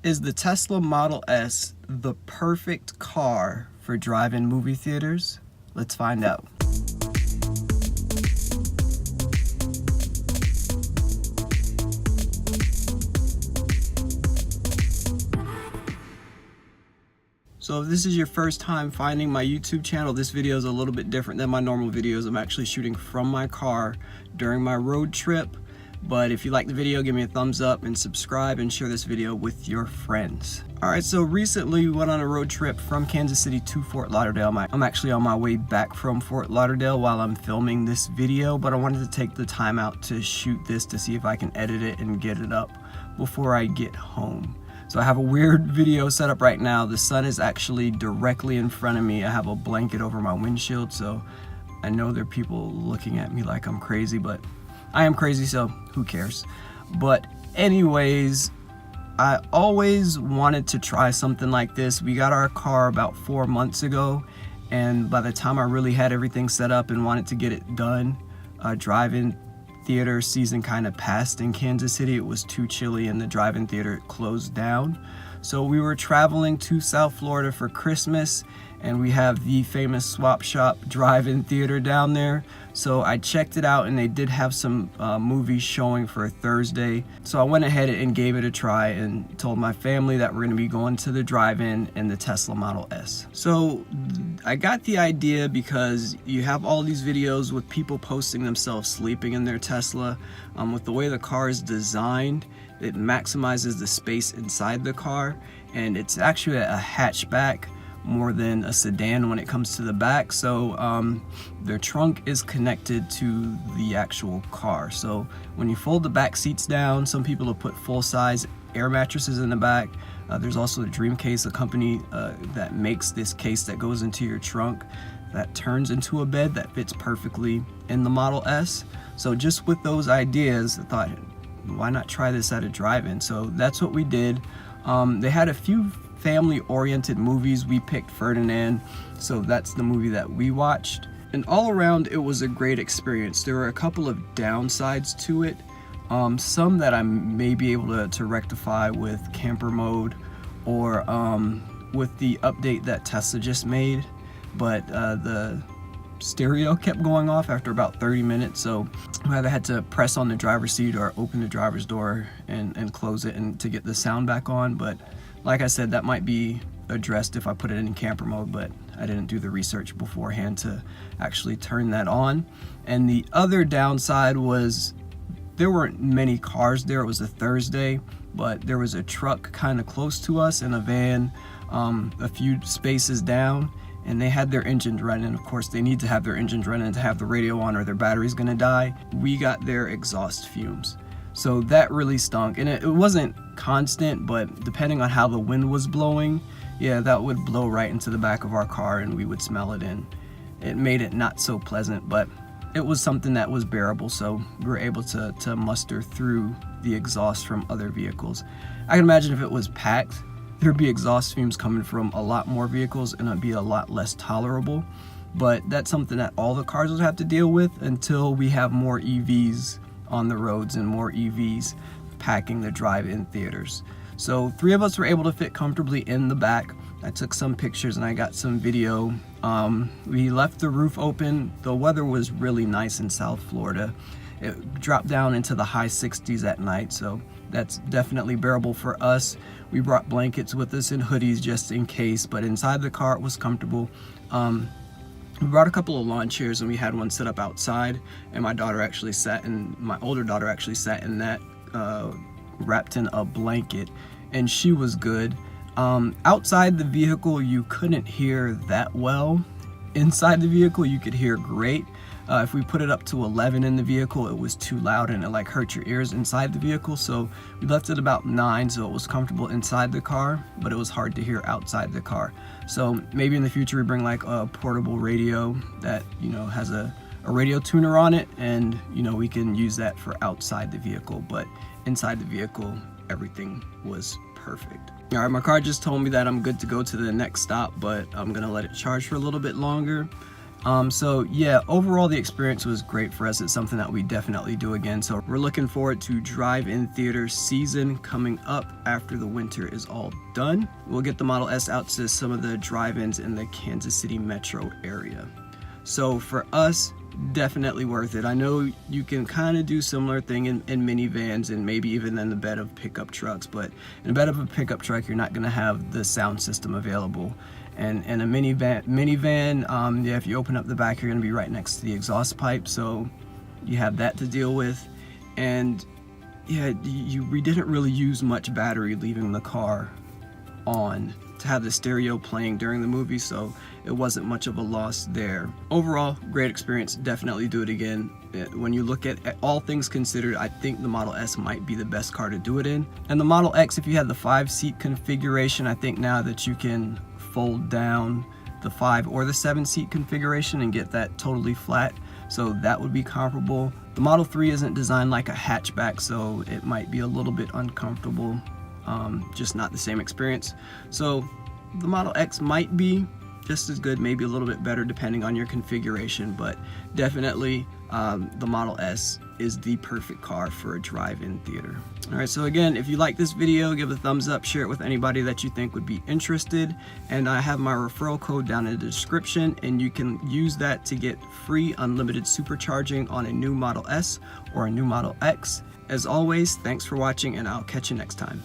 Is the Tesla Model S the perfect car for drive-in movie theaters? Let's find out. So if this is your first time finding my YouTube channel, this video is a little bit different than my normal videos. I'm actually shooting from my car during my road trip. But if you like the video, give me a thumbs up and subscribe and share this video with your friends. Alright, so recently we went on a road trip from Kansas City to Fort Lauderdale. I'm actually on my way back from Fort Lauderdale while I'm filming this video, but I wanted to take the time out to shoot this to see if I can edit it and get it up before I get home. So I have a weird video set up right now. The sun is actually directly in front of me. I have a blanket over my windshield, so I know there are people looking at me like I'm crazy, but I am crazy, so who cares? But anyways, I always wanted to try something like this. We got our car about 4 months ago, and by the time I really had everything set up and wanted to get it done, drive-in theater season kind of passed in Kansas City. It was too chilly and the drive-in theater closed down. So we were traveling to South Florida for Christmas, and we have the famous Swap Shop drive-in theater down there. So I checked it out, and they did have some movies showing for Thursday. So I went ahead and gave it a try and told my family that we're going to be going to the drive-in in the Tesla Model S. So I got the idea because you have all these videos with people posting themselves sleeping in their Tesla. With the way the car is designed, it maximizes the space inside the car, and it's actually a hatchback more than a sedan when it comes to the back. So their trunk is connected to the actual car. So when you fold the back seats down, some people have put full-size air mattresses in the back. There's also the Dream Case, a company that makes this case that goes into your trunk that turns into a bed that fits perfectly in the Model S. So just with those ideas, I thought, why not try this at a drive-in? So that's what we did. They had a few family-oriented movies. We picked Ferdinand, so that's the movie that we watched. And all around, it was a great experience. There were a couple of downsides to it. Some that I may be able to rectify with camper mode or with the update that Tesla just made. But the stereo kept going off after about 30 minutes, so I either had to press on the driver's seat or open the driver's door and close it and to get the sound back on. But like I said, that might be addressed if I put it in camper mode, but I didn't do the research beforehand to actually turn that on. And the other downside was there weren't many cars there. It was a Thursday, but there was a truck kind of close to us and a van a few spaces down, and they had their engines running. Of course, they need to have their engines running to have the radio on or their battery's gonna die. We got their exhaust fumes. So that really stunk, and it wasn't constant, but depending on how the wind was blowing, yeah, that would blow right into the back of our car and we would smell it, and it made it not so pleasant, but it was something that was bearable, so we were able to muster through the exhaust from other vehicles. I can imagine if it was packed, there'd be exhaust fumes coming from a lot more vehicles and it'd be a lot less tolerable, but that's something that all the cars would have to deal with until we have more EVs on the roads and more EVs packing the drive-in theaters. So 3 of us were able to fit comfortably in the back. I took some pictures and I got some video. We left the roof open. The weather was really nice in South Florida. It dropped down into the high 60s at night, so that's definitely bearable for us. We brought blankets with us and hoodies just in case, but inside the car it was comfortable. We brought a couple of lawn chairs and we had one set up outside, and my older daughter actually sat in that wrapped in a blanket, and she was good. Outside the vehicle you couldn't hear that well. Inside the vehicle you could hear great. If we put it up to 11 in the vehicle, it was too loud and it like hurt your ears inside the vehicle. So we left it about 9, so it was comfortable inside the car, but it was hard to hear outside the car. So maybe in the future we bring like a portable radio that, you know, has a radio tuner on it, and you know, we can use that for outside the vehicle, but inside the vehicle everything was perfect. All right, my car just told me that I'm good to go to the next stop, but I'm gonna let it charge for a little bit longer. So yeah, overall the experience was great for us. It's something that we definitely do again. So we're looking forward to drive-in theater season coming up after the winter is all done. We'll get the Model S out to some of the drive-ins in the Kansas City metro area. So for us, definitely worth it. I know you can kind of do similar thing in minivans and maybe even in the bed of pickup trucks, but in the bed of a pickup truck, you're not going to have the sound system available. And in a minivan, yeah, if you open up the back, you're going to be right next to the exhaust pipe, so you have that to deal with. And yeah, we didn't really use much battery leaving the car on to have the stereo playing during the movie, so it wasn't much of a loss there. Overall, great experience, definitely do it again. When you look at all things considered, I think the Model S might be the best car to do it in. And the Model X, if you had the 5-seat configuration, I think now that you can fold down the 5 or the 7-seat configuration and get that totally flat, so that would be comparable. The Model 3 isn't designed like a hatchback, so it might be a little bit uncomfortable, just not the same experience. So the Model X might be just as good, maybe a little bit better depending on your configuration, but definitely the Model S is the perfect car for a drive-in theater. Alright, so again, if you like this video, give a thumbs up, share it with anybody that you think would be interested, and I have my referral code down in the description, and you can use that to get free unlimited supercharging on a new Model S or a new Model X. As always, thanks for watching, and I'll catch you next time.